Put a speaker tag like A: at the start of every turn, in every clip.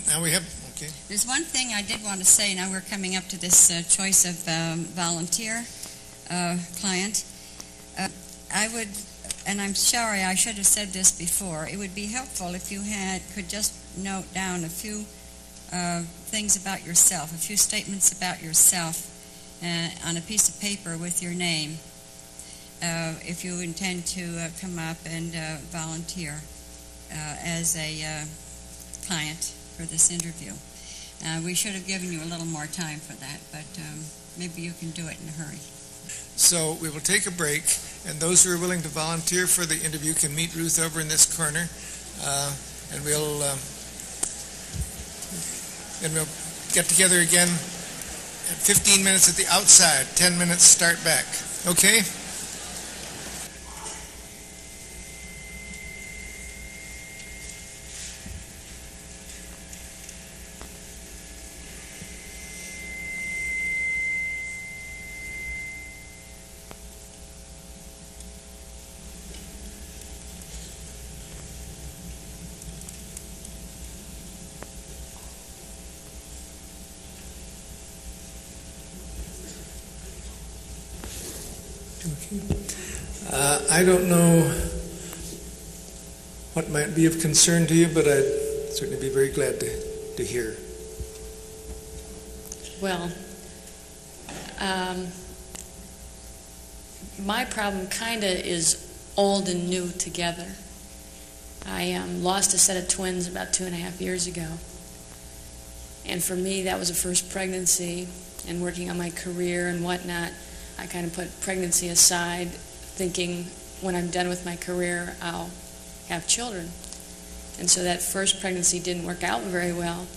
A: Now we have, okay.
B: There's one thing I did want to say. Now we're coming up to this choice of volunteer client. I would, and I'm sorry I should have said this before, it would be helpful if you could just note down a few things about yourself, a few statements about yourself on a piece of paper with your name, if you intend to come up and volunteer as a client for this interview. We should have given you a little more time for that, but maybe you can do it in a hurry.
A: So we will take a break, and those who are willing to volunteer for the interview can meet Ruth over in this corner, and we'll get together again at 15 minutes at the outside, 10 minutes start back. Okay? I don't know what might be of concern to you, but I'd certainly be very glad to hear.
C: Well, my problem kind of is old and new together. I lost a set of twins about 2.5 years ago. And for me, that was a first pregnancy, and working on my career and whatnot, I kind of put pregnancy aside, thinking when I'm done with my career, I'll have children. And so that first pregnancy didn't work out very well.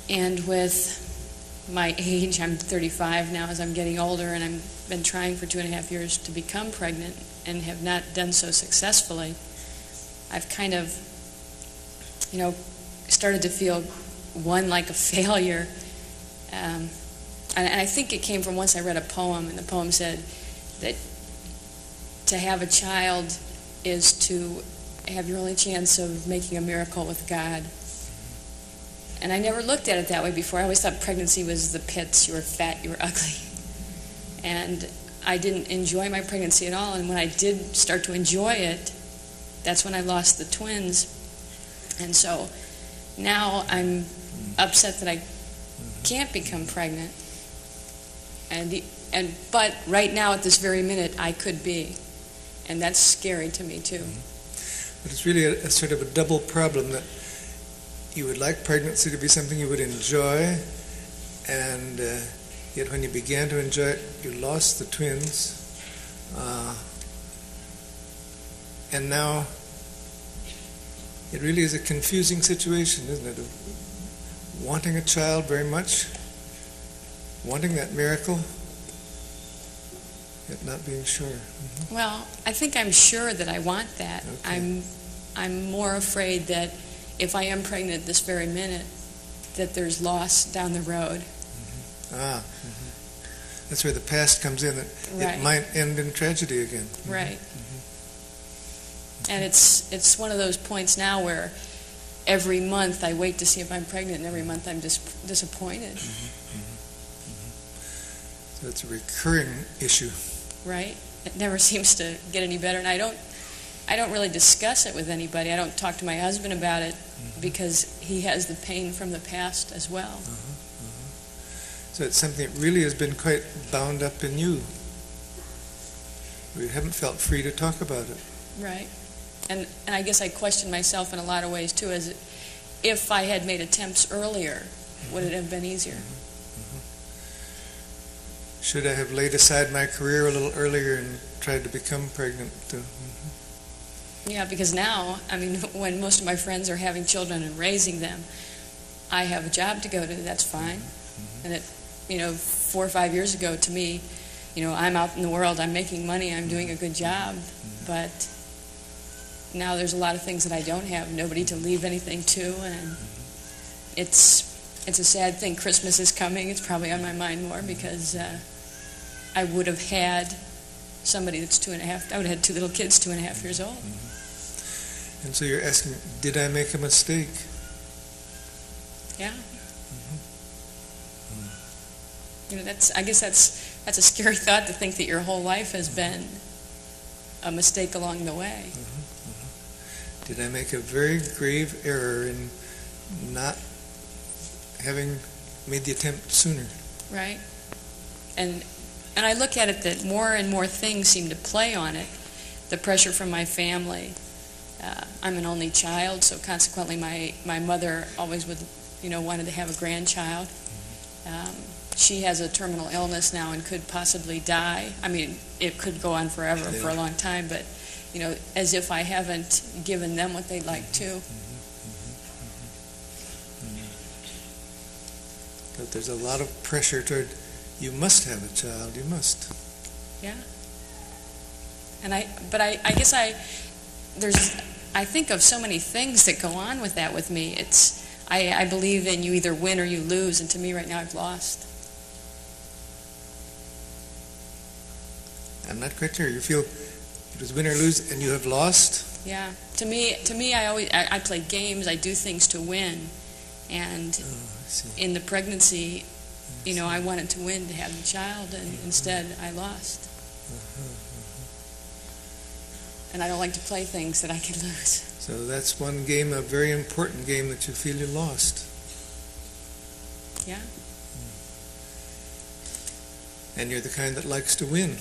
C: And with my age, I'm 35 now, as I'm getting older, and I've been trying for 2.5 years to become pregnant and have not done so successfully. I've kind of, started to feel, one, like a failure. And I think it came from once I read a poem, and the poem said that to have a child is to have your only chance of making a miracle with God. And I never looked at it that way before. I always thought pregnancy was the pits. You were fat, you were ugly. And I didn't enjoy my pregnancy at all. And when I did start to enjoy it, that's when I lost the twins. And so now I'm upset that I can't become pregnant. But right now, at this very minute, I could be. And that's scary to me, too.
A: But it's really a sort of a double problem, that you would like pregnancy to be something you would enjoy, and yet when you began to enjoy it, you lost the twins. And now it really is a confusing situation, isn't it? Of wanting a child very much, wanting that miracle, yet not being sure. Mm-hmm.
C: Well, I think I'm sure that I want that. Okay. I'm more afraid that if I am pregnant this very minute, that there's loss down the road.
A: Mm-hmm. Mm-hmm. That's where the past comes in, that
C: right.
A: It might end in tragedy again. Mm-hmm.
C: Right.
A: Mm-hmm.
C: And it's one of those points now where every month I wait to see if I'm pregnant, and every month I'm disappointed.
A: Mm-hmm. Mm-hmm. So it's a recurring issue.
C: Right. It never seems to get any better, and I don't really discuss it with anybody. I don't talk to my husband about it, mm-hmm. because he has the pain from the past as well.
A: Uh-huh. Uh-huh. So it's something that really has been quite bound up in you. We haven't felt free to talk about it.
C: Right. And I guess I question myself in a lot of ways too, as if I had made attempts earlier, mm-hmm. would it have been easier?
A: Mm-hmm. Should I have laid aside my career a little earlier and tried to become pregnant? Mm-hmm.
C: Yeah, because now, when most of my friends are having children and raising them, I have a job to go to, that's fine. Mm-hmm. And 4 or 5 years ago, to me, I'm out in the world, I'm making money, I'm doing a good job, mm-hmm. but now there's a lot of things that I don't have, nobody to leave anything to, and mm-hmm. it's a sad thing. Christmas is coming, it's probably on my mind more, because I would have had somebody that's 2.5, I would have had 2 little kids, 2.5 years old.
A: Mm-hmm. And so you're asking, did I make a mistake?
C: Yeah. You know, I guess that's a scary thought, to think that your whole life has been a mistake along the way.
A: Did I make a very grave error in not having made the attempt sooner?
C: Right. And I look at it that more and more things seem to play on it. The pressure from my family. I'm an only child, so consequently my mother always wanted to have a grandchild. She has a terminal illness now and could possibly die. I mean, it could go on forever, for a long time, but, as if I haven't given them what they'd like to.
A: But there's a lot of pressure toward, you must have a child, you must.
C: Yeah. But I guess I think of so many things that go on with that with me. I believe in you either win or you lose, and to me right now I've lost.
A: I'm not quite clear. You feel it was win or lose and you have lost?
C: Yeah. To me I play games, I do things to win. And in the pregnancy, I wanted to win to have the child, and instead I lost. And I don't like to play things that I could lose.
A: So that's one game, a very important game, that you feel you lost.
C: Yeah.
A: And you're the kind that likes to win.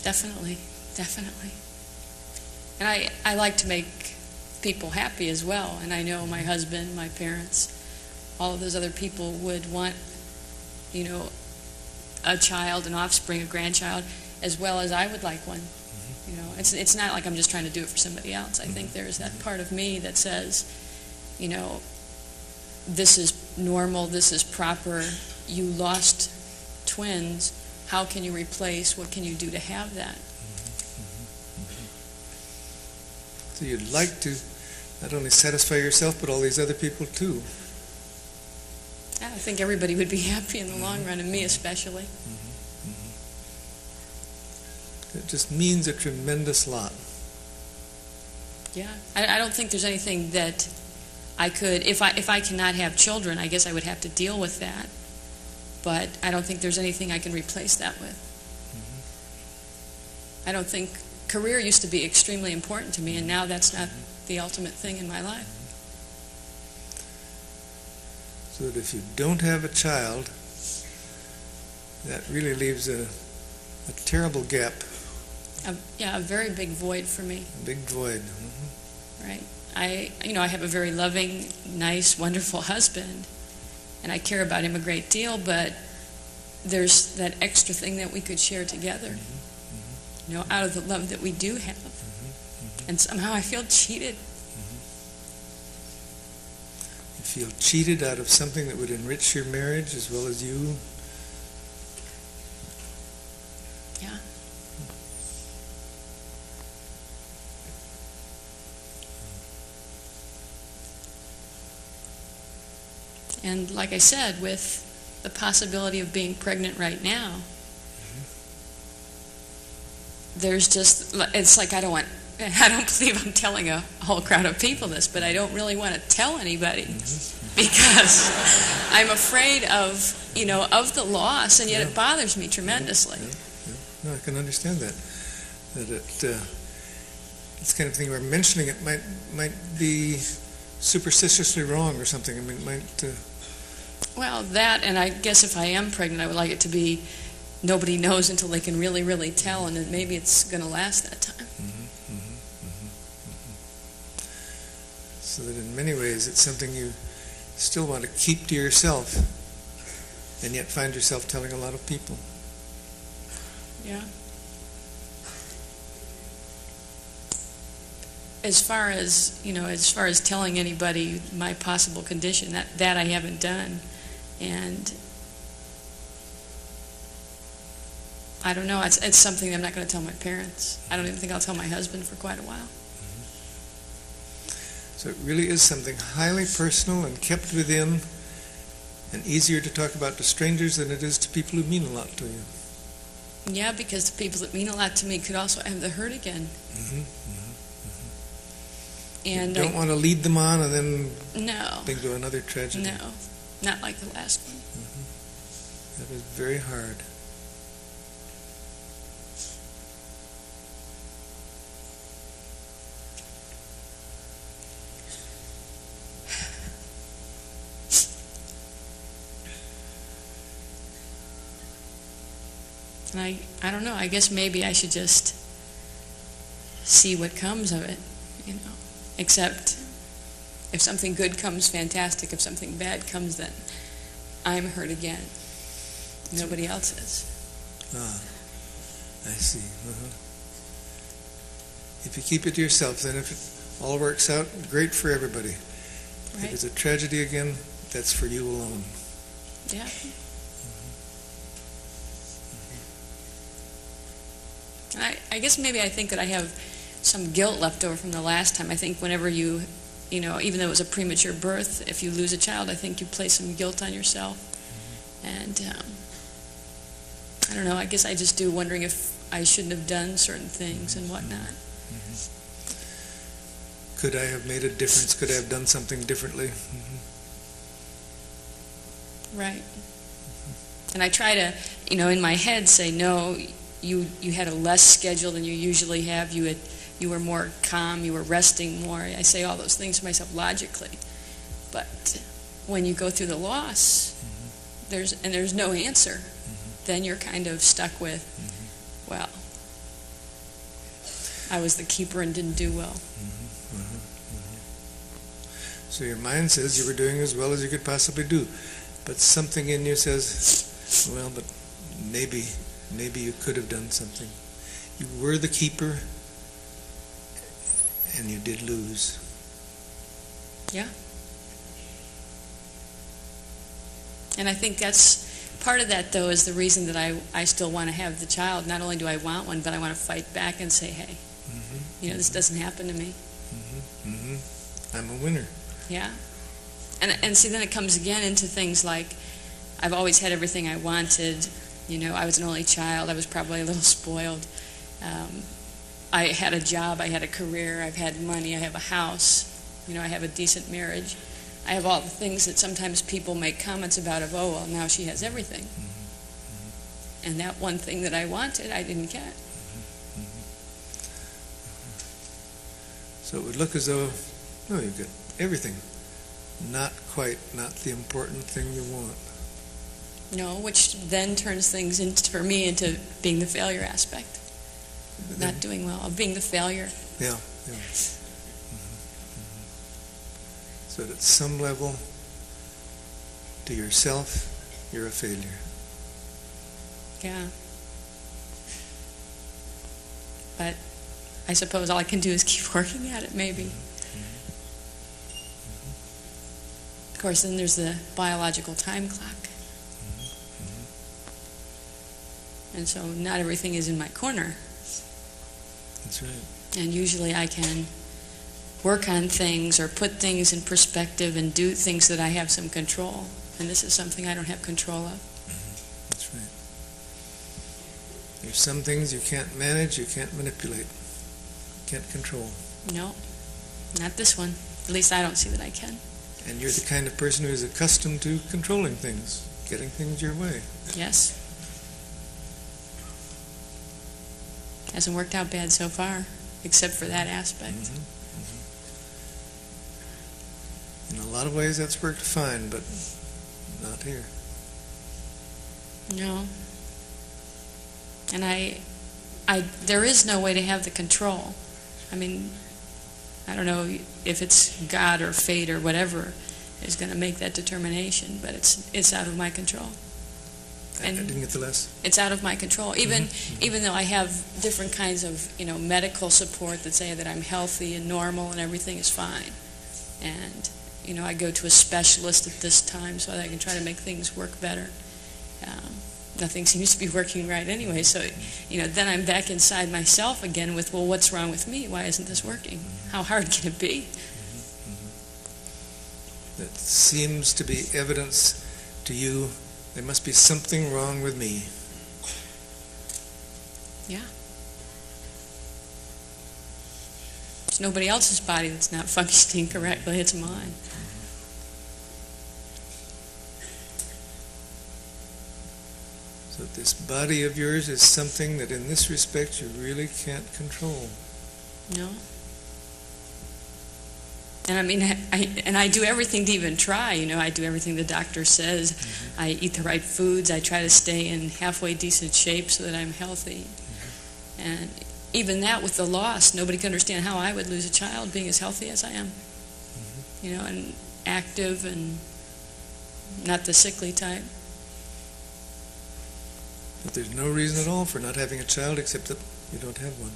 C: Definitely. And I like to make people happy as well. And I know my husband, my parents, all of those other people would want, a child, an offspring, a grandchild, as well as I would like one. It's not like I'm just trying to do it for somebody else. I think there's that part of me that says, this is normal, this is proper. You lost twins. How can you replace? What can you do to have that?
A: So you'd like to not only satisfy yourself, but all these other people too.
C: Yeah, I think everybody would be happy in the long run, and me especially.
A: It just means a tremendous lot.
C: Yeah, I don't think there's anything that I could, if I cannot have children, I guess I would have to deal with that. But I don't think there's anything I can replace that with. I don't think, career used to be extremely important to me, and now that's not the ultimate thing in my life.
A: So that if you don't have a child, that really leaves a terrible gap.
C: A very big void for me.
A: A big void.
C: Right. I have a very loving, nice, wonderful husband, and I care about him a great deal, but there's that extra thing that we could share together, out of the love that we do have. And somehow I feel cheated.
A: You feel cheated out of something that would enrich your marriage as well as you?
C: Yeah. And like I said, with the possibility of being pregnant right now, there's just, it's like I don't believe I'm telling a whole crowd of people this, but I don't really want to tell anybody because I'm afraid of, of the loss, and yet it bothers me tremendously.
A: No, I can understand that. That it's kind of thing where mentioning it might be superstitiously wrong or something. I mean, it might...
C: Well, that, and I guess if I am pregnant, I would like it to be nobody knows until they can really, really tell, and then maybe it's going to last that time.
A: So that in many ways it's something you still want to keep to yourself, and yet find yourself telling a lot of people.
C: Yeah. As far as telling anybody my possible condition, that I haven't done. And I don't know, it's something that I'm not going to tell my parents. I don't even think I'll tell my husband for quite a while.
A: So it really is something highly personal and kept within, and easier to talk about to strangers than it is to people who mean a lot to you.
C: Yeah, because the people that mean a lot to me could also have the hurt again. And
A: you don't want to lead them on and then
C: no,
A: think of another tragedy.
C: no, not like the last one.
A: That was very hard.
C: And I don't know, I guess maybe I should just see what comes of it, you know. Except if something good comes, fantastic. If something bad comes, then I'm hurt again. Nobody else is.
A: Ah, I see. If you keep it to yourself, then if it all works out, great for everybody.
C: Right?
A: If it's a tragedy again, that's for you alone.
C: Yeah. I guess maybe I think that I have some guilt left over from the last time. I think whenever you know, even though it was a premature birth, if you lose a child, I think you place some guilt on yourself. And I don't know, I guess I just do wondering if I shouldn't have done certain things and whatnot.
A: Could I have made a difference? Could I have done something differently?
C: Right. And I try to, you know, in my head say, no, you had a less schedule than you usually have. You were more calm. You were resting more. I say all those things to myself logically. But when you go through the loss, there's no answer, then you're kind of stuck with, well, I was the keeper and didn't do well.
A: So your mind says you were doing as well as you could possibly do, but something in you says, well, but maybe you could have done something. You were the keeper, and you did lose.
C: Yeah. And I think that's part of that, though, is the reason that I still want to have the child. Not only do I want one, but I want to fight back and say, hey, you know, this doesn't happen to me.
A: I'm a winner.
C: Yeah. And see, then it comes again into things like, I've always had everything I wanted. You know, I was an only child. I was probably a little spoiled. I had a job. I had a career. I've had money. I have a house. You know, I have a decent marriage. I have all the things that sometimes people make comments about of, oh, well, now she has everything. And that one thing that I wanted, I didn't get.
A: So it would look as though, no, you've got everything. Not the important thing you want.
C: No, which then turns things for me into being the failure aspect. Not doing well, of being the failure.
A: Yeah. So that at some level, to yourself, you're a failure.
C: Yeah. But I suppose all I can do is keep working at it, maybe. Of course, then there's the biological time clock. And so not everything is in my corner.
A: That's right.
C: And usually I can work on things or put things in perspective and do things that I have some control. And this is something I don't have control of.
A: That's right. There's some things you can't manage, you can't manipulate, can't control.
C: No, not this one. At least I don't see that I can.
A: And you're the kind of person who's accustomed to controlling things, getting things your way.
C: Yes. Hasn't worked out bad so far, except for that aspect.
A: In a lot of ways that's worked fine, but not here.
C: No. And there is no way to have the control. I mean, I don't know if it's God or fate or whatever is going to make that determination, but it's out of my control.
A: And I didn't get the last.
C: It's out of my control. Even though I have different kinds of, medical support that say that I'm healthy and normal and everything is fine. And, I go to a specialist at this time so that I can try to make things work better. Nothing seems to be working right anyway. So, then I'm back inside myself again with, well, what's wrong with me? Why isn't this working? How hard can it be?
A: That seems to be evidence to you there must be something wrong with me.
C: Yeah. It's nobody else's body that's not functioning correctly, it's mine.
A: So this body of yours is something that in this respect you really can't control.
C: No. And I mean, I do everything to even try, I do everything the doctor says. Mm-hmm. I eat the right foods. I try to stay in halfway decent shape so that I'm healthy. Mm-hmm. And even that with the loss, nobody can understand how I would lose a child being as healthy as I am. Mm-hmm. And active and not the sickly type.
A: But there's no reason at all for not having a child except that you don't have one.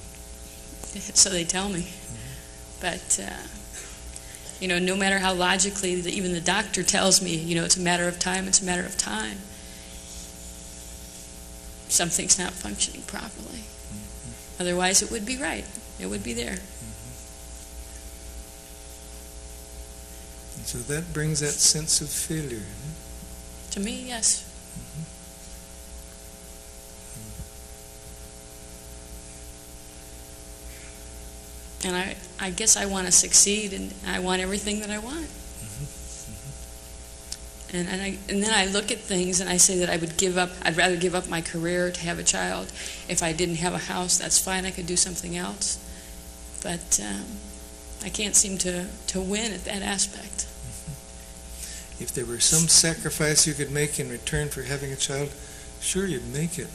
C: So they tell me. Mm-hmm. But, no matter how logically even the doctor tells me, it's a matter of time, something's not functioning properly. Mm-hmm. Otherwise it would be right. It would be there.
A: Mm-hmm. And so that brings that sense of failure.
C: To me, yes. And I guess I want to succeed, and I want everything that I want. Mm-hmm. Mm-hmm. And then I look at things and I say that I'd rather give up my career to have a child. If I didn't have a house, that's fine, I could do something else. But I can't seem to win at that aspect.
A: Mm-hmm. If there were some sacrifice you could make in return for having a child, sure, you'd make it.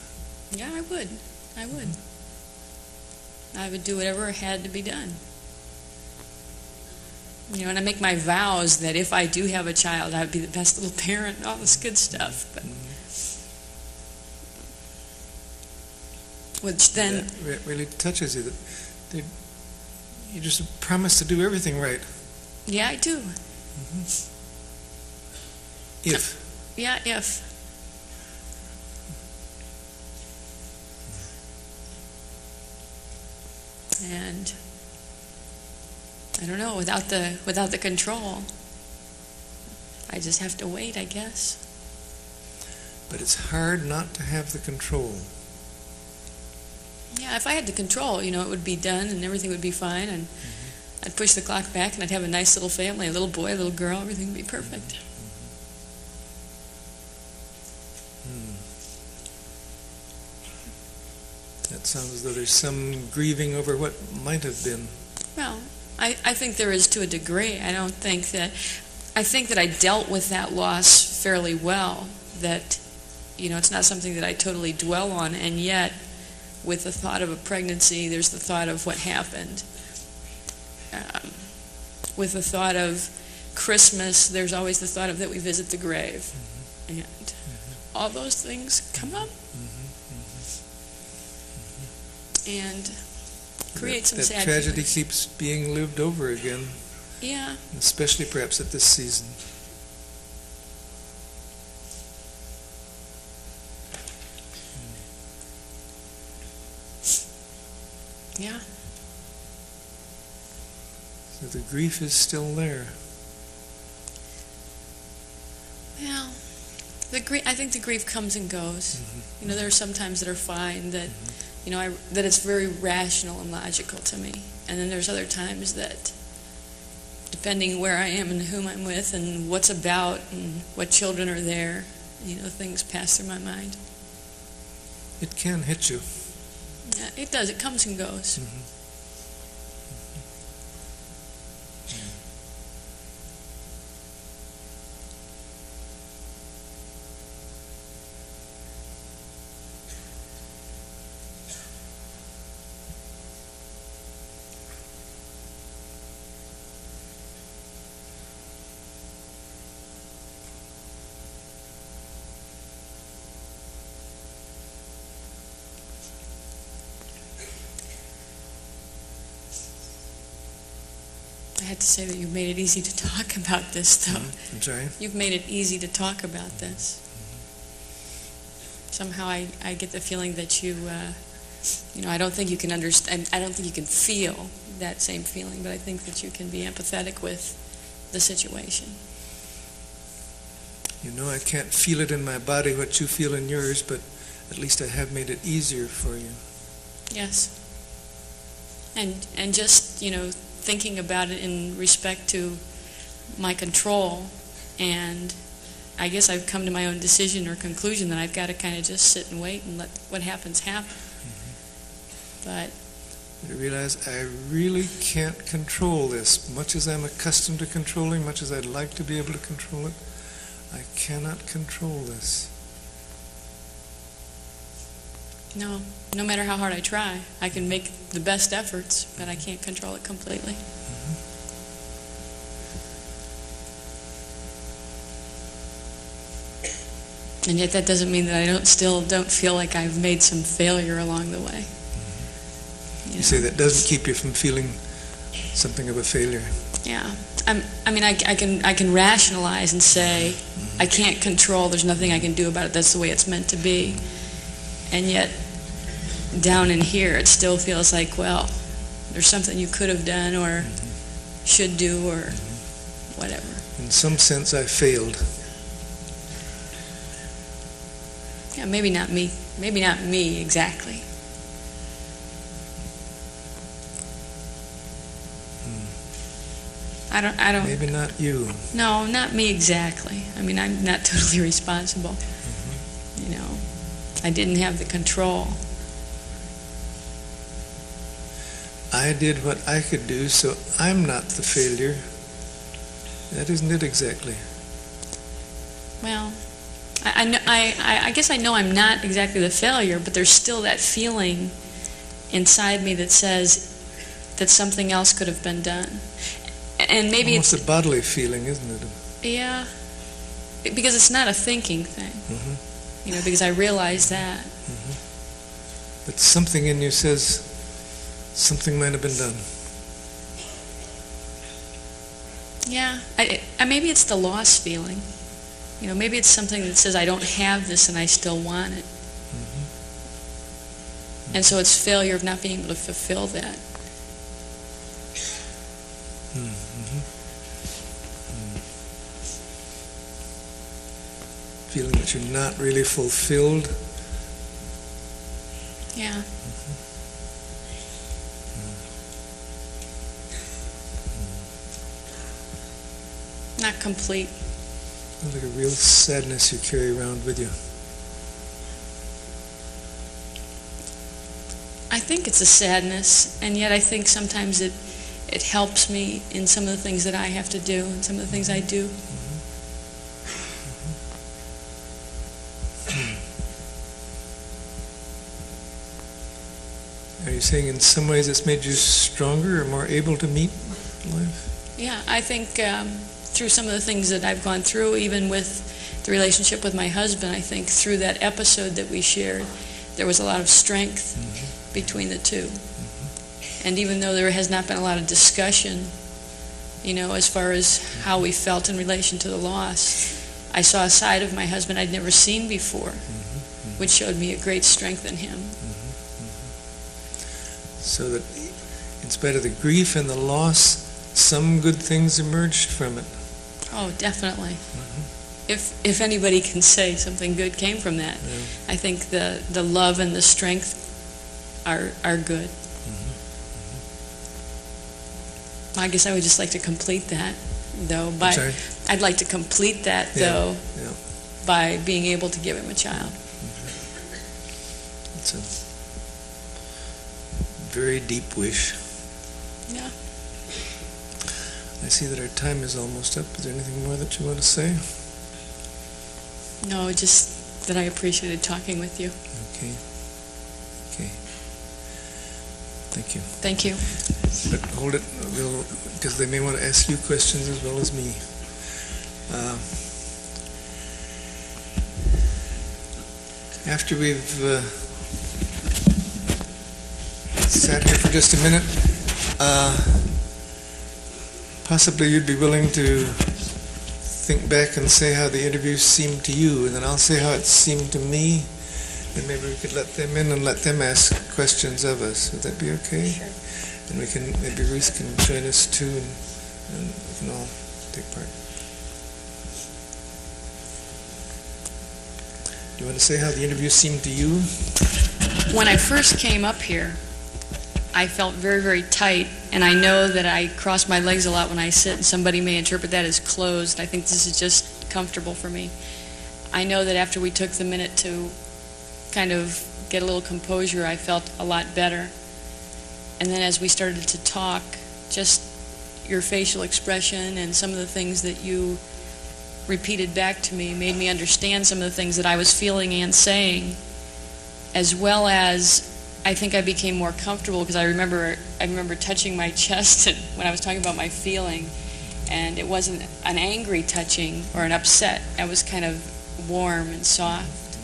C: Yeah, I would. Mm-hmm. I would do whatever had to be done. And I make my vows that if I do have a child, I would be the best little parent and all this good stuff. But, which then...
A: That really touches you. That you just promise to do everything right.
C: Yeah, I do.
A: Mm-hmm. If.
C: Yeah, if. And I don't know, without the control, I just have to wait, I guess.
A: But it's hard not to have the control.
C: Yeah, if I had the control, it would be done and everything would be fine, and I'd push the clock back and I'd have a nice little family, a little boy, a little girl, everything would be perfect.
A: That sounds as though there's some grieving over what might have been.
C: Well, I think there is to a degree. I think that I dealt with that loss fairly well, that, it's not something that I totally dwell on, and yet, with the thought of a pregnancy, there's the thought of what happened. With the thought of Christmas, there's always the thought of that we visit the grave. Mm-hmm. And all those things come up. And create some sad
A: tragedy
C: feelings.
A: Keeps being lived over again.
C: Yeah.
A: Especially perhaps at this season.
C: Yeah.
A: So the grief is still there.
C: Well, I think the grief comes and goes. Mm-hmm. There are some times that are fine, that that it's very rational and logical to me. And then there's other times that, depending where I am and whom I'm with and what's about and what children are there, things pass through my mind.
A: It can hit you.
C: Yeah, it does. It comes and goes.
A: Mm-hmm.
C: I had to say that you've made it easy to talk about this, though.
A: Mm-hmm. I'm sorry?
C: You've made it easy to talk about this. Mm-hmm. Somehow I get the feeling that you, I don't think you can understand, I don't think you can feel that same feeling, but I think that you can be empathetic with the situation.
A: I can't feel it in my body what you feel in yours, but at least I have made it easier for you.
C: Yes. And just, thinking about it in respect to my control, and I guess I've come to my own decision or conclusion that I've got to kind of just sit and wait and let what happens happen. But
A: you realize I really can't control this. Much as I'm accustomed to controlling, much as I'd like to be able to control it, I cannot control this.
C: No matter how hard I try, I can make the best efforts, but I can't control it completely. And yet that doesn't mean that I still don't feel like I've made some failure along the way.
A: You say that doesn't keep you from feeling something of a failure.
C: Yeah. I can rationalize and say, I can't control, there's nothing I can do about it, that's the way it's meant to be. And yet, down in here, it still feels like, well, there's something you could have done or should do or whatever.
A: In some sense, I failed.
C: Yeah, maybe not me. Maybe not me exactly. I don't.
A: Maybe not you.
C: No, not me exactly. I mean, I'm not totally responsible. You know, I didn't have the control.
A: I did what I could do, so I'm not the failure. That isn't it exactly.
C: Well, I guess I know I'm not exactly the failure, but there's still that feeling inside me that says that something else could have been done. And maybe
A: almost a bodily feeling, isn't it?
C: Yeah, because it's not a thinking thing. You know, because I realize that.
A: But something in you says something might have been done.
C: Yeah, maybe it's the loss feeling. You know, maybe it's something that says I don't have this and I still want it. And so it's failure of not being able to fulfill that.
A: Feeling that you're not really fulfilled.
C: Yeah. Not complete.
A: Sounds like a real sadness you carry around with you.
C: I think it's a sadness, and yet I think sometimes it helps me in some of the things that I have to do and some of the things I do.
A: Are you saying in some ways it's made you stronger or more able to meet life?
C: Yeah, I think through some of the things that I've gone through, even with the relationship with my husband, I think through that episode that we shared, there was a lot of strength between the two. And even though there has not been a lot of discussion, you know, as far as how we felt in relation to the loss, I saw a side of my husband I'd never seen before, which showed me a great strength in him.
A: So that in spite of the grief and the loss, some good things emerged from it.
C: Oh, definitely. If anybody can say something good came from that, I think the love and the strength are good. I guess I would just like to complete that, though. I'd like to complete that, though, by being able to give him a child.
A: It's a very deep wish.
C: Yeah.
A: I see that our time is almost up. Is there anything more that you want to say?
C: No, just that I appreciated talking with you.
A: Okay. Thank you.
C: Thank you.
A: But hold it, because they may want to ask you questions as well as me. After we've sat here for just a minute, possibly you'd be willing to think back and say how the interview seemed to you, and then I'll say how it seemed to me, and maybe we could let them in and let them ask questions of us. Would that be okay?
C: Sure.
A: And maybe Ruth can join us too, and we can all take part. Do you want to say how the interview seemed to you?
C: When I first came up here, I felt very, very tight, and I know that I cross my legs a lot when I sit, and somebody may interpret that as closed. I think this is just comfortable for me. I know that after we took the minute to kind of get a little composure, I felt a lot better. And then as we started to talk, just your facial expression and some of the things that you repeated back to me made me understand some of the things that I was feeling and saying, as well as I think I became more comfortable because I remember touching my chest when I was talking about my feeling, and it wasn't an angry touching or an upset. I was kind of warm and soft,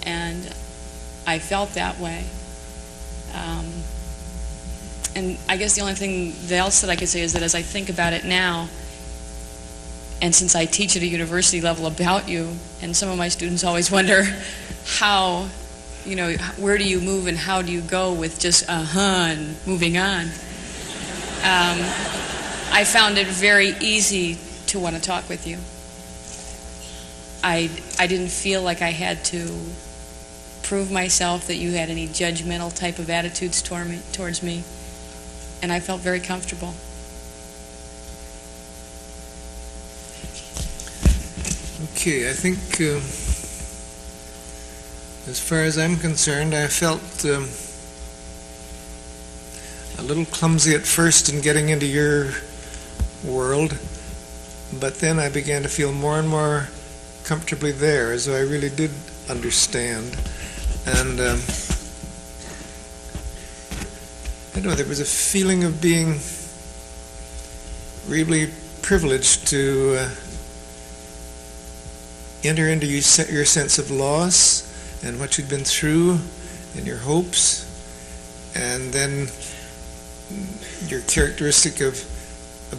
C: and I felt that way. And I guess the only thing else that I could say is that as I think about it now, and since I teach at a university level about you, and some of my students always wonder how, where do you move and how do you go with just and moving on. I found it very easy to want to talk with you. I didn't feel like I had to prove myself, that you had any judgmental type of attitudes towards me, and I felt very comfortable.
A: Okay, I think as far as I'm concerned, I felt a little clumsy at first in getting into your world, but then I began to feel more and more comfortably there, as though I really did understand. And I don't know, there was a feeling of being really privileged to enter into your sense of loss and what you'd been through and your hopes, and then your characteristic of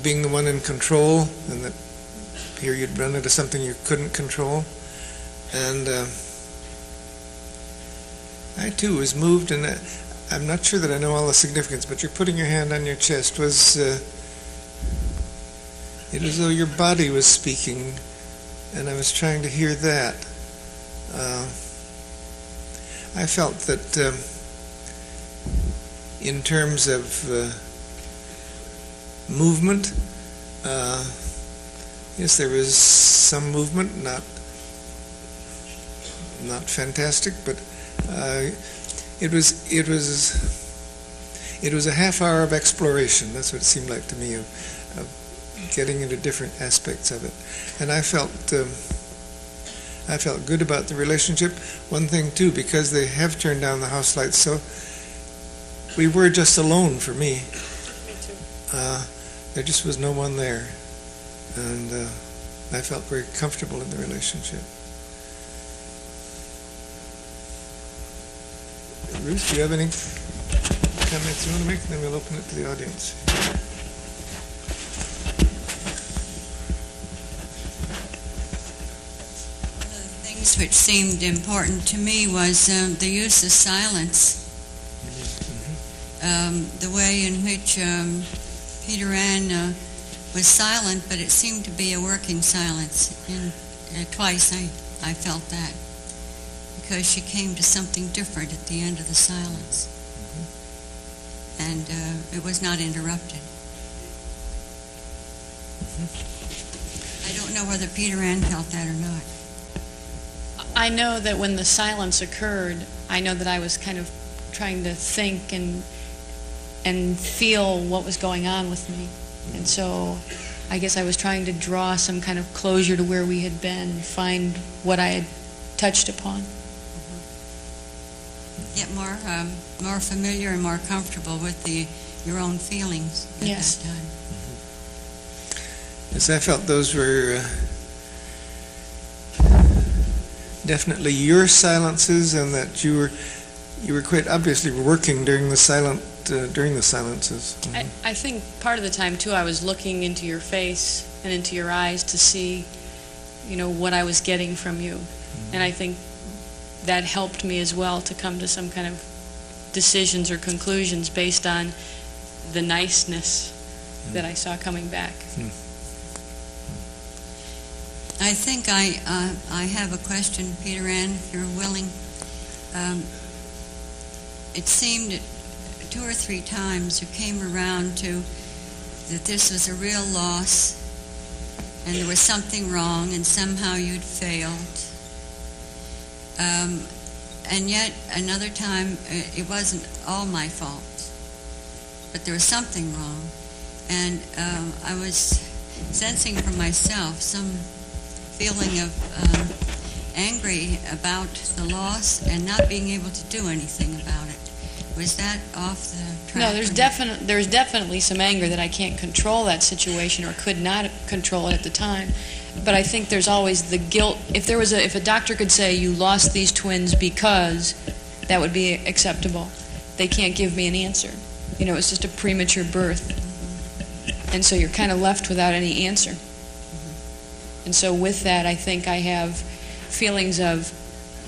A: being the one in control, and that here you'd run into something you couldn't control. And I too was moved, and I'm not sure that I know all the significance, but you're putting your hand on your chest was it was as though your body was speaking, and I was trying to hear that. I felt that in terms of movement, yes, there was some movement, not fantastic, but it was a half hour of exploration. That's what it seemed like to me, of getting into different aspects of it, and I felt good about the relationship. One thing too, because they have turned down the house lights, so we were just alone for me.
C: Me too.
A: There just was no one there, and I felt very comfortable in the relationship. Ruth, do you have any comments you want to make? Then we'll open it to the audience.
B: Which seemed important to me was the use of silence. The way in which Peter Ann was silent, but it seemed to be a working silence. And twice I felt that, because she came to something different at the end of the silence. And it was not interrupted. I don't know whether Peter Ann felt that or not.
C: I know that when the silence occurred, I know that I was kind of trying to think and feel what was going on with me. And so I guess I was trying to draw some kind of closure to where we had been, find what I had touched upon.
B: Get more familiar and more comfortable with your own feelings at
C: Yes.
B: that time.
A: Yes, I felt those were definitely your silences, and that you were quite obviously working during the silences.
C: I think part of the time too, I was looking into your face and into your eyes to see, what I was getting from you, and I think that helped me as well to come to some kind of decisions or conclusions based on the niceness that I saw coming back.
B: I think I have a question, Peter Ann, if you're willing. It seemed 2 or 3 times you came around to that this was a real loss and there was something wrong and somehow you'd failed. And yet another time it wasn't all my fault, but there was something wrong. And I was sensing for myself some feeling of angry about the loss and not being able to do anything about it. Was that off the track?
C: No, there's definitely some anger that I can't control that situation or could not control it at the time. But I think there's always the guilt. If a doctor could say you lost these twins because, that would be acceptable. They can't give me an answer. You know, it's just a premature birth. And so you're kind of left without any answer. And so with that, I think I have feelings of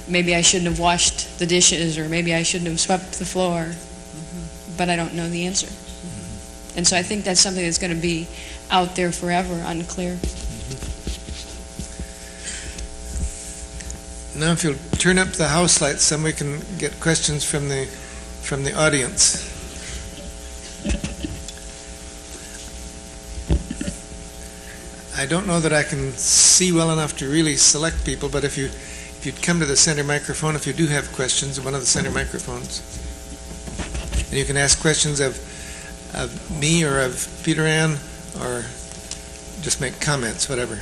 C: maybe I shouldn't have washed the dishes or maybe I shouldn't have swept the floor, but I don't know the answer. And so I think that's something that's going to be out there forever, unclear.
A: Now if you'll turn up the house lights, some we can get questions from the audience. I don't know that I can see well enough to really select people, but if you'd come to the center microphone, if you do have questions, one of the center microphones. And you can ask questions of me or of Peter Ann, or just make comments, whatever.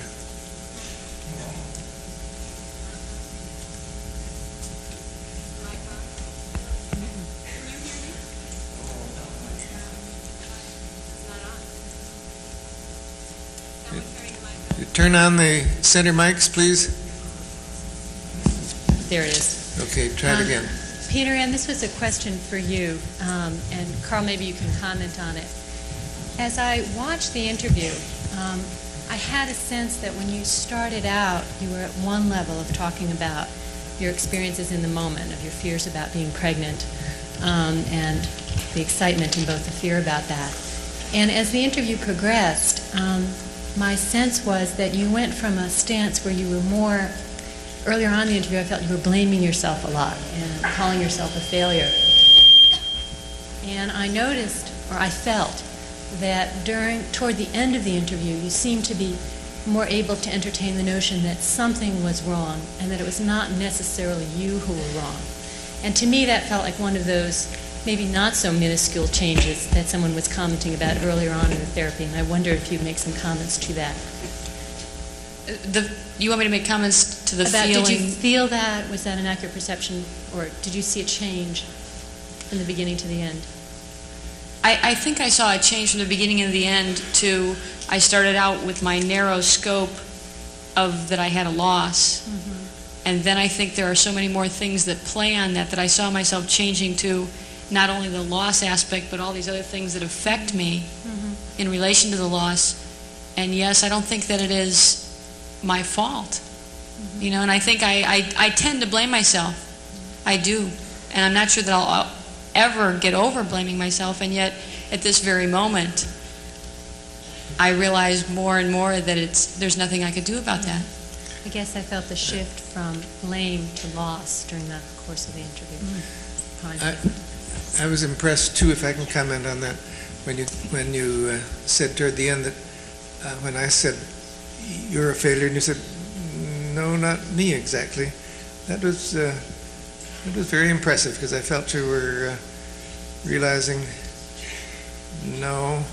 A: Turn on the center mics, please.
D: There it is.
A: Okay, try it again.
D: Peter Ann, this was a question for you, and Carl, maybe you can comment on it. As I watched the interview, I had a sense that when you started out, you were at one level of talking about your experiences in the moment, of your fears about being pregnant, and the excitement and both the fear about that. And as the interview progressed, my sense was that you went from a stance where you were more, earlier on in the interview I felt you were blaming yourself a lot and calling yourself a failure. And I noticed, or I felt, that toward the end of the interview you seemed to be more able to entertain the notion that something was wrong and that it was not necessarily you who were wrong. And to me that felt like one of those maybe not so minuscule changes that someone was commenting about earlier on in the therapy, and I wonder if you'd make some comments to that.
C: You want me to make comments to the
D: about,
C: feeling?
D: did you feel that? Was that an accurate perception, or did you see a change from the beginning to the end?
C: I think I saw a change from the beginning and the end to, I started out with my narrow scope of that I had a loss. Mm-hmm. And then I think there are so many more things that play on that I saw myself changing to not only the loss aspect, but all these other things that affect me in relation to the loss. And yes, I don't think that it is my fault. You know, and I think I tend to blame myself. I do. And I'm not sure that I'll ever get over blaming myself, and yet at this very moment I realize more and more that there's nothing I could do about that.
D: I guess I felt the shift from blame to loss during the course of the interview.
A: I was impressed too, if I can comment on that, when you said toward the end that when I said you're a failure, and you said no, not me exactly. That was very impressive, because I felt you were realizing no,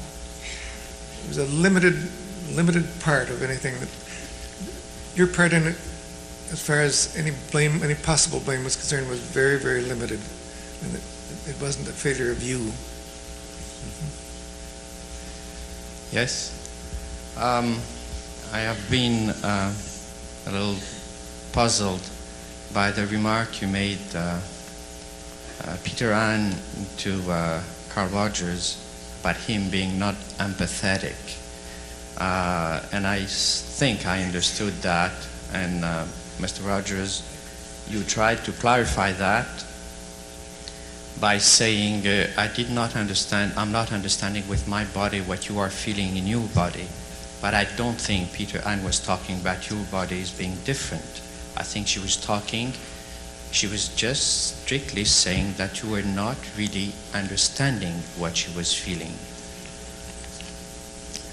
A: it was a limited part of anything that your part in it, as far as any possible blame was concerned, was very, very limited, and it wasn't a failure of you.
E: Yes, I have been a little puzzled by the remark you made, Peter Ann, to Carl Rogers about him being not empathetic. And I think I understood that, and Mr. Rogers, you tried to clarify that by saying, I did not understand, I'm not understanding with my body what you are feeling in your body. But I don't think Peter Ann was talking about your body as being different. I think she was talking She was just strictly saying that you were not really understanding what she was feeling.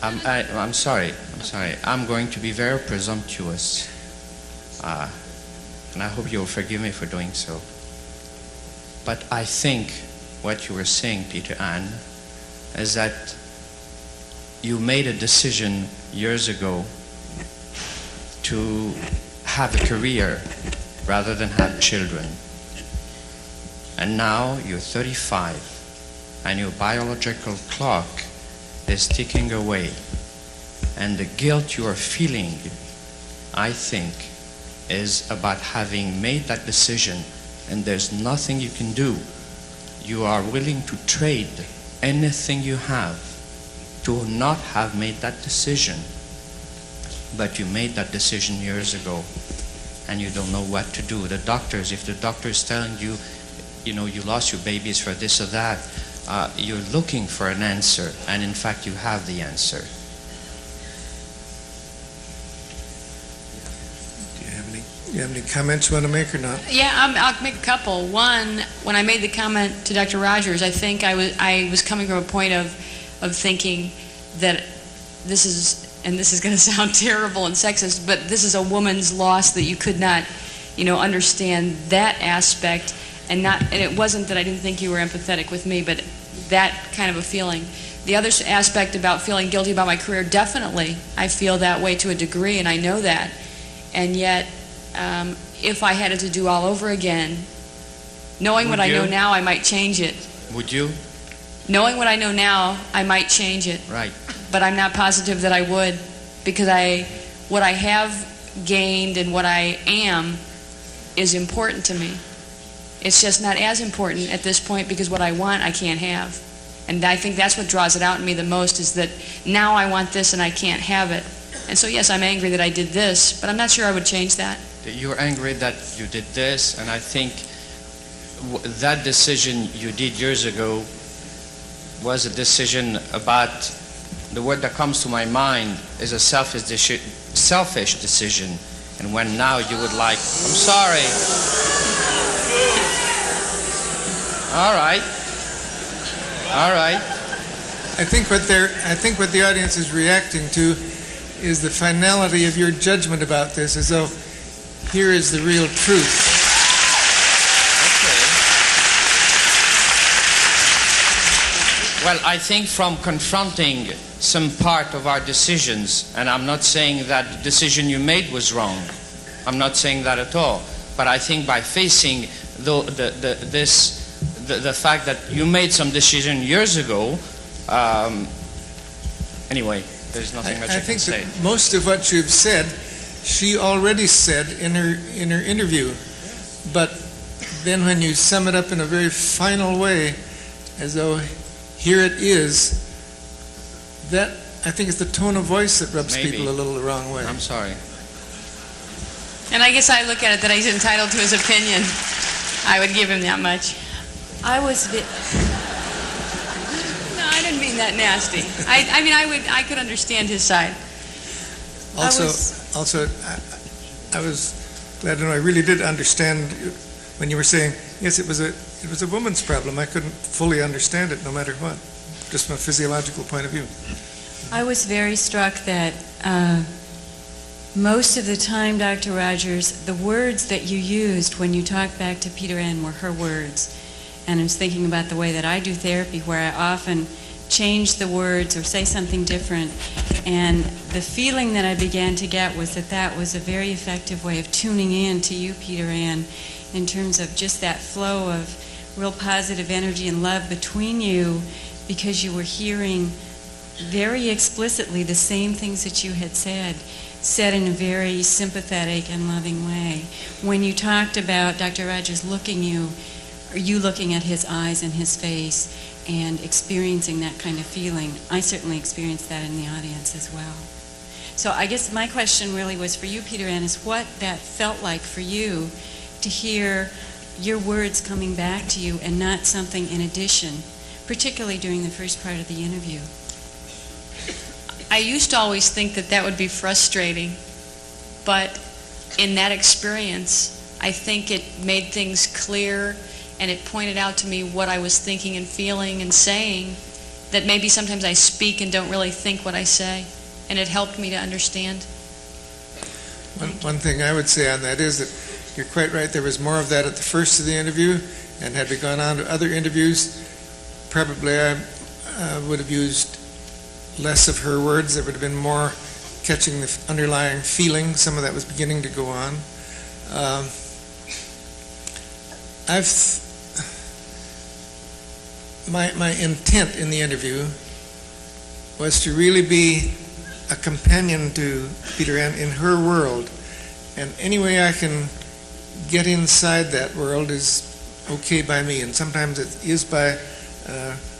E: I'm sorry. I'm going to be very presumptuous. And I hope you'll forgive me for doing so. But I think what you were saying, Peter Ann, is that you made a decision years ago to have a career rather than have children. And now you're 35 and your biological clock is ticking away. And the guilt you are feeling, I think, is about having made that decision, and there's nothing you can do. You are willing to trade anything you have to not have made that decision. But you made that decision years ago, and you don't know what to do. The doctors, if the doctor is telling you, you lost your babies for this or that, you're looking for an answer, and in fact you have the answer.
A: Do you have any comments you want to make or not?
C: Yeah, I'll make a couple. One, when I made the comment to Dr. Rogers, I think I was coming from a point of thinking that this is going to sound terrible and sexist, but this is a woman's loss, that you could not, understand that aspect, and it wasn't that I didn't think you were empathetic with me, but that kind of a feeling. The other aspect about feeling guilty about my career, definitely, I feel that way to a degree, and I know that, and yet, if I had it to do all over again, knowing what I know now, I might change it.
E: Would you?
C: Knowing what I know now, I might change it.
E: Right.
C: But I'm not positive that I would, because what I have gained and what I am is important to me. It's just not as important at this point, because what I want, I can't have. And I think that's what draws it out in me the most, is that now I want this and I can't have it. And so yes, I'm angry that I did this, but I'm not sure I would change that.
E: You're angry that you did this, and I think that decision you did years ago was a decision about, the word that comes to my mind is a selfish decision. And when now you would like, I'm sorry. All right.
A: I think what the audience is reacting to is the finality of your judgment about this, as though here is the real truth.
E: Okay. Well, I think from confronting some part of our decisions, and I'm not saying that the decision you made was wrong. I'm not saying that at all. But I think by facing the fact that you made some decision years ago, anyway, there's nothing much I can say.
A: I think that most of what you've said, she already said in her interview. But then when you sum it up in a very final way, as though here it is, that I think is the tone of voice that rubs people a little the wrong way.
E: I'm sorry.
C: And I guess I look at it that he's entitled to his opinion. I would give him that much. No, I didn't mean that nasty. I could understand his side.
A: Also, I was glad to know I really did understand when you were saying, yes, it was a woman's problem. I couldn't fully understand it no matter what, just from a physiological point of view.
F: I was very struck that most of the time, Dr. Rogers, the words that you used when you talked back to Peter Ann were her words. And I was thinking about the way that I do therapy, where I often change the words or say something different. And the feeling that I began to get was that was a very effective way of tuning in to you, Peter Ann, in terms of just that flow of real positive energy and love between you, because you were hearing very explicitly the same things that you had said in a very sympathetic and loving way. When you talked about Dr. Rogers you looking at his eyes and his face and experiencing that kind of feeling, I certainly experienced that in the audience as well. So I guess my question really was for you, Peter Ann, is what that felt like for you to hear your words coming back to you and not something in addition, particularly during the first part of the interview.
C: I used to always think that would be frustrating, but in that experience, I think it made things clear, and it pointed out to me what I was thinking and feeling and saying, that maybe sometimes I speak and don't really think what I say, and it helped me to understand.
A: One thing I would say on that is that you're quite right. There was more of that at the first of the interview, and had we gone on to other interviews, probably I would have used less of her words. There would have been more catching the underlying feeling. Some of that was beginning to go on. My intent in the interview was to really be a companion to Peter Ann in her world, and any way I can get inside that world is okay by me. And sometimes it is by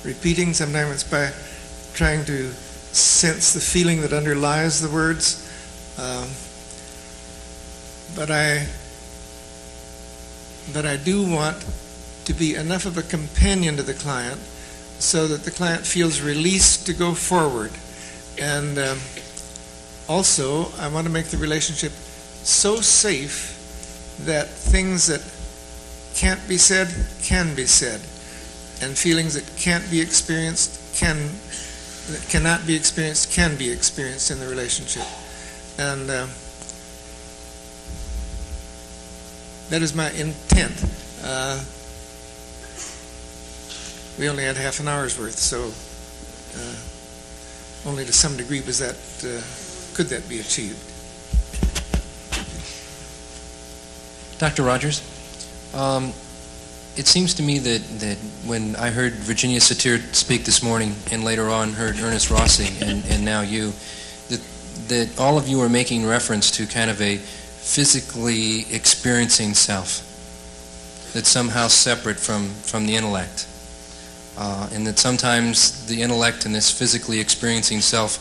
A: repeating, sometimes it's by trying to sense the feeling that underlies the words. But I do want to be enough of a companion to the client so that the client feels released to go forward. And also, I want to make the relationship so safe that things that can't be said can be said, and feelings that can't be experienced that cannot be experienced can be experienced in the relationship. And that is my intent. We only had half an hour's worth, so only to some degree was that could that be achieved.
G: Dr. Rogers, it seems to me that when I heard Virginia Satir speak this morning, and later on heard Ernest Rossi, and now you, that all of you are making reference to kind of a physically experiencing self that's somehow separate from the intellect, and that sometimes the intellect and this physically experiencing self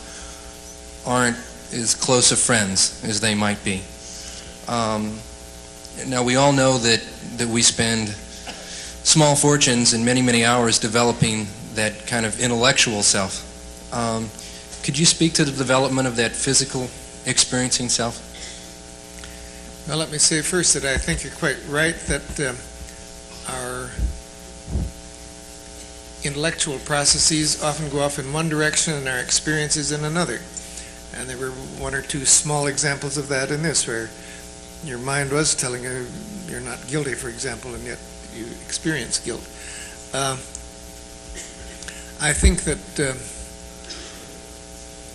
G: aren't as close of friends as they might be. Now, we all know that we spend small fortunes and many, many hours developing that kind of intellectual self. Could you speak to the development of that physical experiencing self?
A: Well, let me say first that I think you're quite right that our intellectual processes often go off in one direction and our experiences in another. And there were one or two small examples of that in this, where your mind was telling you you're not guilty, for example, and yet you experience guilt. I think that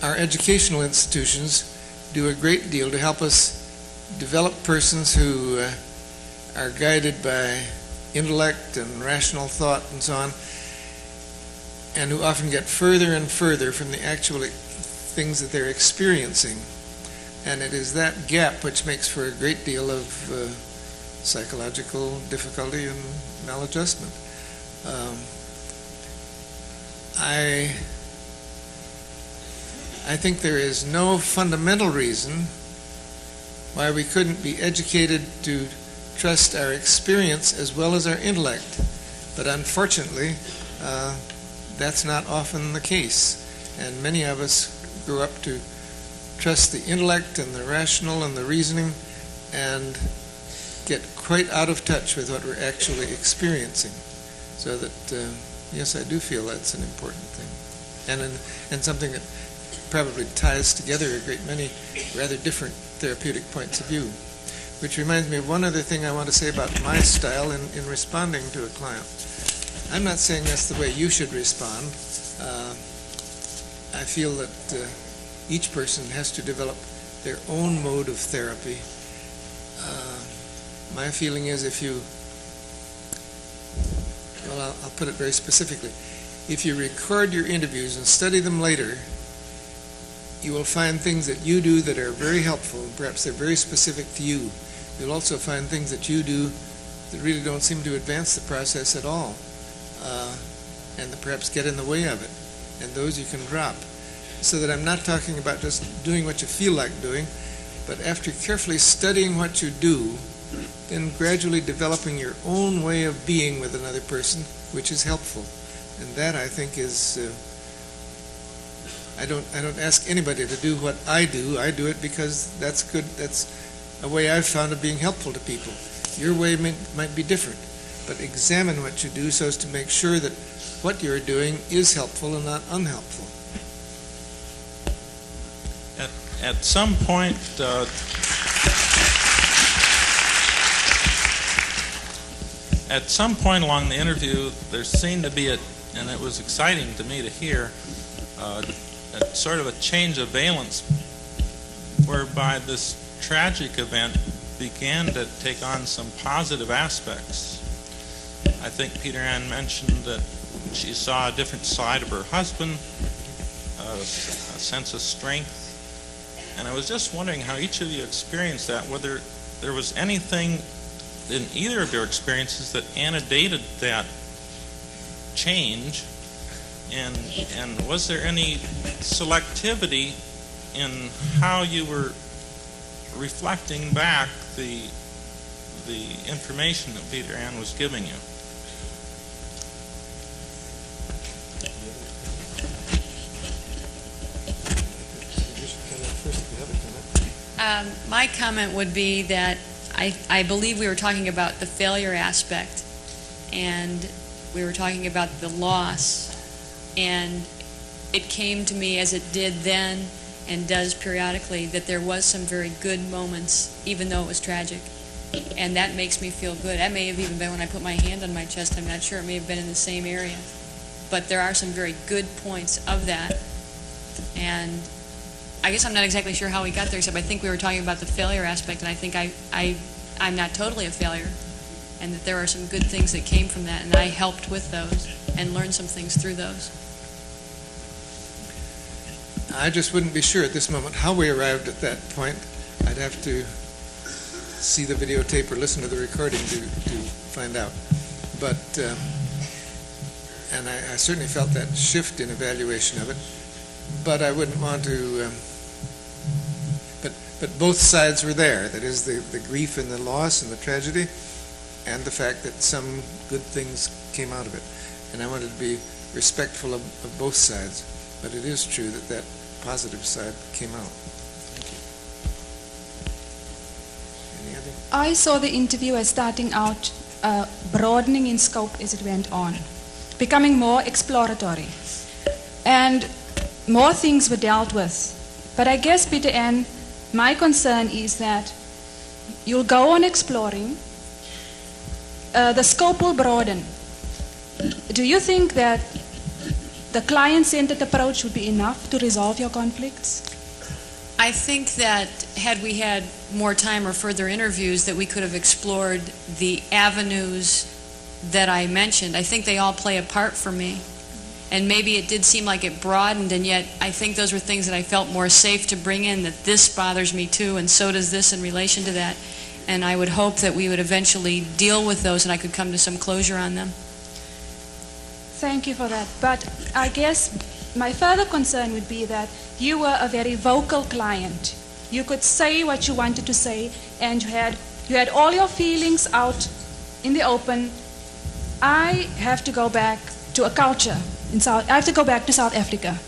A: our educational institutions do a great deal to help us develop persons who are guided by intellect and rational thought and so on, and who often get further and further from the actual things that they're experiencing. And it is that gap which makes for a great deal of psychological difficulty and maladjustment. I think there is no fundamental reason why we couldn't be educated to trust our experience as well as our intellect. But unfortunately, that's not often the case. And many of us grew up to trust the intellect and the rational and the reasoning and get quite out of touch with what we're actually experiencing. So that, yes, I do feel that's an important thing. And something that probably ties together a great many rather different therapeutic points of view. Which reminds me of one other thing I want to say about my style in responding to a client. I'm not saying that's the way you should respond. I feel that each person has to develop their own mode of therapy. My feeling is I'll put it very specifically. If you record your interviews and study them later, you will find things that you do that are very helpful, and perhaps they're very specific to you. You'll also find things that you do that really don't seem to advance the process at all, and that perhaps get in the way of it. And those you can drop. So that I'm not talking about just doing what you feel like doing, but after carefully studying what you do, then gradually developing your own way of being with another person, which is helpful. And that, I think, is I don't ask anybody to do what I do. I do it because that's good. That's a way I've found of being helpful to people. Your way might be different, but examine what you do so as to make sure that what you're doing is helpful and not unhelpful.
H: At some point, along the interview, there seemed to be and it was exciting to me to hear, a sort of a change of valence, whereby this tragic event began to take on some positive aspects. I think Peter Ann mentioned that she saw a different side of her husband, a sense of strength. And I was just wondering how each of you experienced that, whether there was anything in either of your experiences that antedated that change, and was there any selectivity in how you were reflecting back the information that Peter Ann was giving you?
C: My comment would be that I believe we were talking about the failure aspect, and we were talking about the loss, and it came to me, as it did then and does periodically, that there was some very good moments, even though it was tragic, and that makes me feel good. That may have even been when I put my hand on my chest. I'm not sure. It may have been in the same area, but there are some very good points of that, and I guess I'm not exactly sure how we got there, except I think we were talking about the failure aspect, and I think I'm not totally a failure, and that there are some good things that came from that, and I helped with those and learned some things through those.
A: I just wouldn't be sure at this moment how we arrived at that point. I'd have to see the videotape or listen to the recording to find out. But, and I certainly felt that shift in evaluation of it, but I wouldn't want to... But both sides were there. That is, the grief and the loss and the tragedy, and the fact that some good things came out of it. And I wanted to be respectful of both sides. But it is true that positive side came out. Thank you. Any other?
I: I saw the interview as starting out broadening in scope as it went on, becoming more exploratory. And more things were dealt with. But I guess, Peter Ann, my concern is that you'll go on exploring, the scope will broaden. Do you think that the client-centered approach would be enough to resolve your conflicts?
C: I think that had we had more time or further interviews, that we could have explored the avenues that I mentioned. I think they all play a part for me. And maybe it did seem like it broadened, and yet I think those were things that I felt more safe to bring in, that this bothers me too, and so does this in relation to that. And I would hope that we would eventually deal with those and I could come to some closure on them.
I: Thank you for that. But I guess my further concern would be that you were a very vocal client. You could say what you wanted to say, and you had all your feelings out in the open. I have to go back to a culture. I have to go back to South Africa.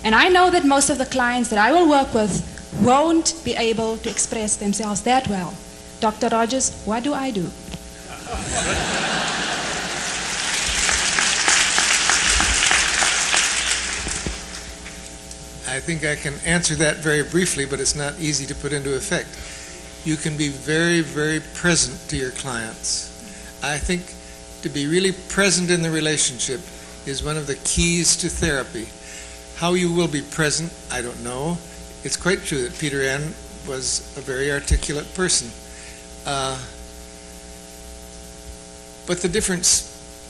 I: And I know that most of the clients that I will work with won't be able to express themselves that well. Dr. Rogers, what do I do?
A: I think I can answer that very briefly, but it's not easy to put into effect. You can be very, very present to your clients. I think to be really present in the relationship is one of the keys to therapy. How you will be present, I don't know. It's quite true that Peter Ann was a very articulate person. But the difference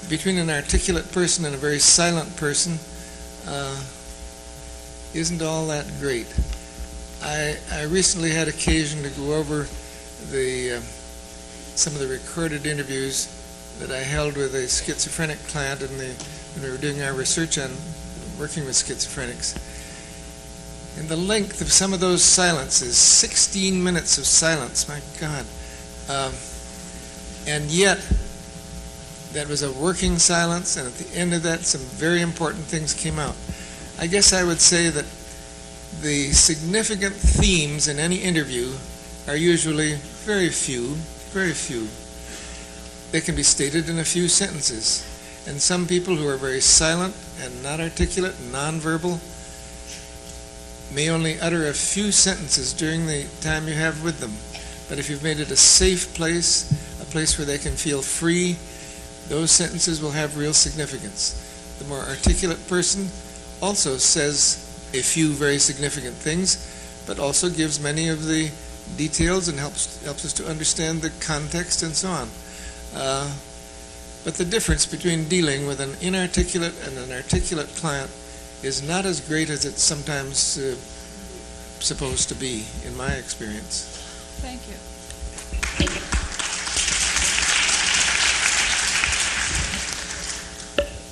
A: between an articulate person and a very silent person isn't all that great. I recently had occasion to go over some of the recorded interviews that I held with a schizophrenic client when we were doing our research on working with schizophrenics. And the length of some of those silences, 16 minutes of silence, my God. And yet, that was a working silence, and at the end of that, some very important things came out. I guess I would say that the significant themes in any interview are usually very few, they can be stated in a few sentences. And some people who are very silent and not articulate and nonverbal may only utter a few sentences during the time you have with them. But if you've made it a safe place, a place where they can feel free, those sentences will have real significance. The more articulate person also says a few very significant things, but also gives many of the details and helps us to understand the context and so on. But the difference between dealing with an inarticulate and an articulate client is not as great as it's sometimes supposed to be, in my experience.
I: Thank you.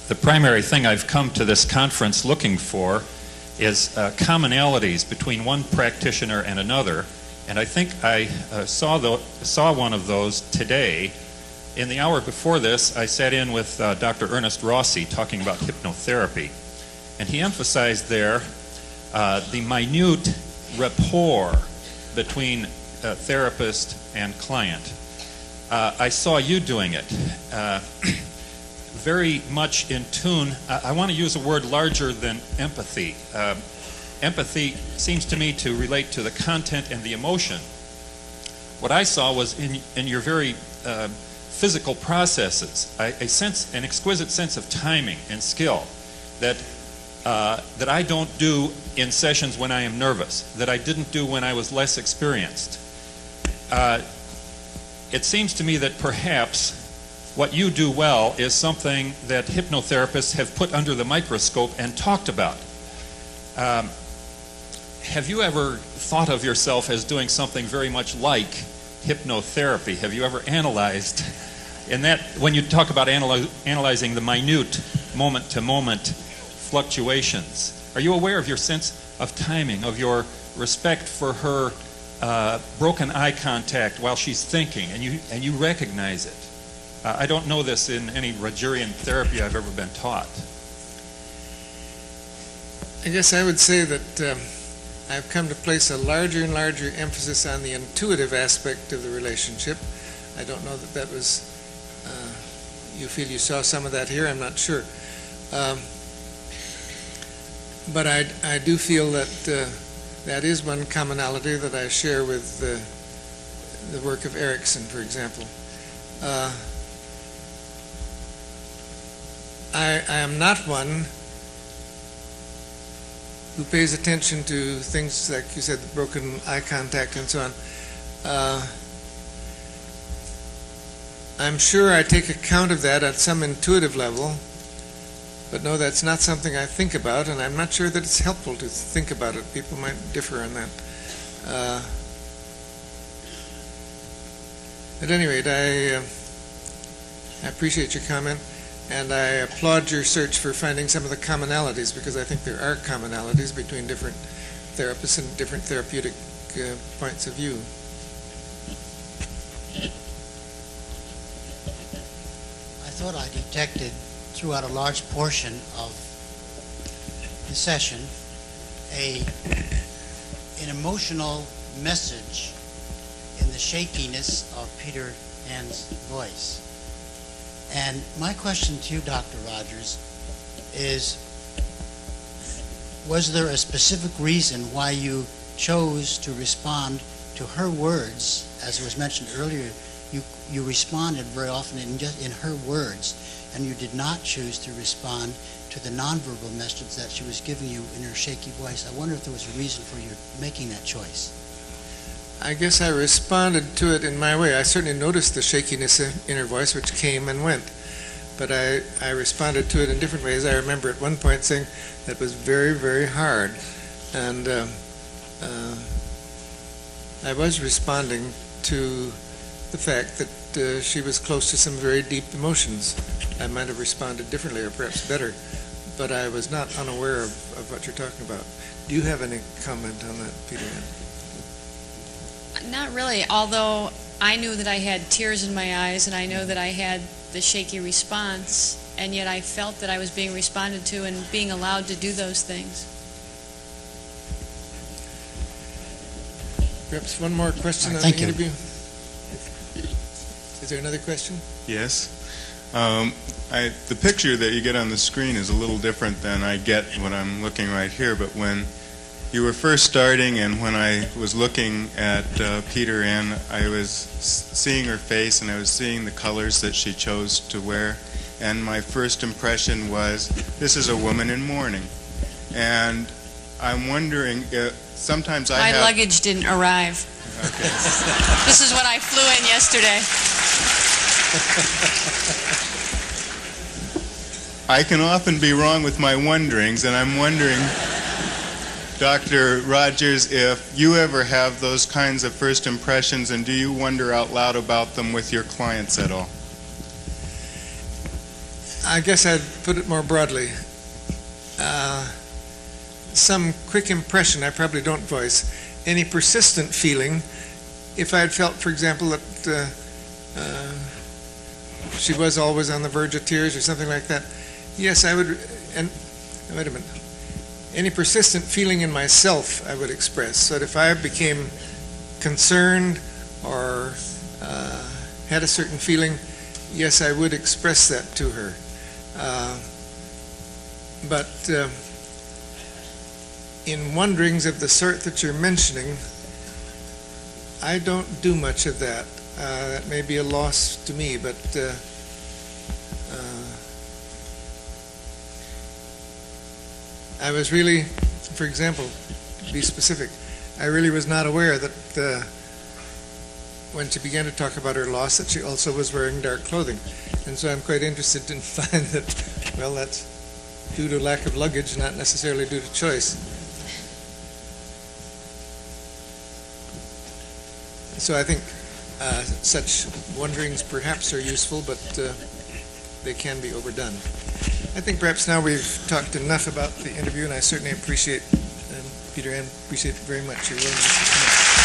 J: The primary thing I've come to this conference looking for is commonalities between one practitioner and another, and I think I saw one of those today. In the hour before this, I sat in with Dr. Ernest Rossi talking about hypnotherapy, and he emphasized there the minute rapport between therapist and client. I saw you doing it. Very much in tune. I want to use a word larger than empathy. Empathy seems to me to relate to the content and the emotion. What I saw was in your very physical processes, an exquisite sense of timing and skill that I don't do in sessions when I am nervous, that I didn't do when I was less experienced. It seems to me that perhaps what you do well is something that hypnotherapists have put under the microscope and talked about. Have you ever thought of yourself as doing something very much like hypnotherapy? Have you ever analyzed, in that, when you talk about analyzing the minute, moment-to-moment fluctuations, are you aware of your sense of timing, of your respect for her broken eye contact while she's thinking, and you recognize it? I don't know this in any Rogerian therapy I've ever been taught.
A: I guess I would say that I've come to place a larger and larger emphasis on the intuitive aspect of the relationship. I don't know that was, you feel you saw some of that here, I'm not sure. But I do feel that that is one commonality that I share with the work of Erickson, for example. I am not one who pays attention to things like you said, the broken eye contact and so on. I'm sure I take account of that at some intuitive level, but no, that's not something I think about, and I'm not sure that it's helpful to think about it. People might differ on that. At any rate, I appreciate your comment, and I applaud your search for finding some of the commonalities, because I think there are commonalities between different therapists and different therapeutic points of view.
K: I thought I detected throughout a large portion of the session an emotional message in the shakiness of Peter Ann's voice. And my question to you, Dr. Rogers, is, was there a specific reason why you chose to respond to her words? As was mentioned earlier, you responded very often in her words, and you did not choose to respond to the nonverbal message that she was giving you in her shaky voice. I wonder if there was a reason for you making that choice.
A: I guess I responded to it in my way. I certainly noticed the shakiness in her voice, which came and went. But I responded to it in different ways. I remember at one point saying that was very, very hard. And I was responding to the fact that she was close to some very deep emotions. I might have responded differently or perhaps better, but I was not unaware of what you're talking about. Do you have any comment on that, Peter Ann?
C: Not really, although I knew that I had tears in my eyes and I know that I had the shaky response, and yet I felt that I was being responded to and being allowed to do those things. Perhaps
A: one more question on
K: Thank
A: the
K: you.
A: interview? Is there another question?
L: Yes. The picture that you get on the screen is a little different than I get when I'm looking right here, but when you were first starting and when I was looking at Peter Ann, I was seeing her face and I was seeing the colors that she chose to wear, and my first impression was, this is a woman in mourning. And I'm wondering, sometimes I
C: My
L: have...
C: luggage didn't arrive.
L: Okay.
C: This is what I flew in yesterday.
L: I can often be wrong with my wonderings, and I'm wondering, Dr. Rogers, if you ever have those kinds of first impressions, and do you wonder out loud about them with your clients at all?
A: I guess I'd put it more broadly. Some quick impression I probably don't voice. Any persistent feeling, if I had felt, for example, that she was always on the verge of tears or something like that, yes, I would. And wait a minute. Any persistent feeling in myself I would express. So that if I became concerned or had a certain feeling, yes, I would express that to her. But in wonderings of the sort that you're mentioning, I don't do much of that. That may be a loss to me, but I was really, for example, to be specific, I really was not aware that when she began to talk about her loss, that she also was wearing dark clothing. And so I'm quite interested to find that, well, that's due to lack of luggage, not necessarily due to choice. So I think such wonderings perhaps are useful, but they can be overdone. I think perhaps now we've talked enough about the interview, and I certainly appreciate, Peter Ann, appreciate very much your willingness to come up.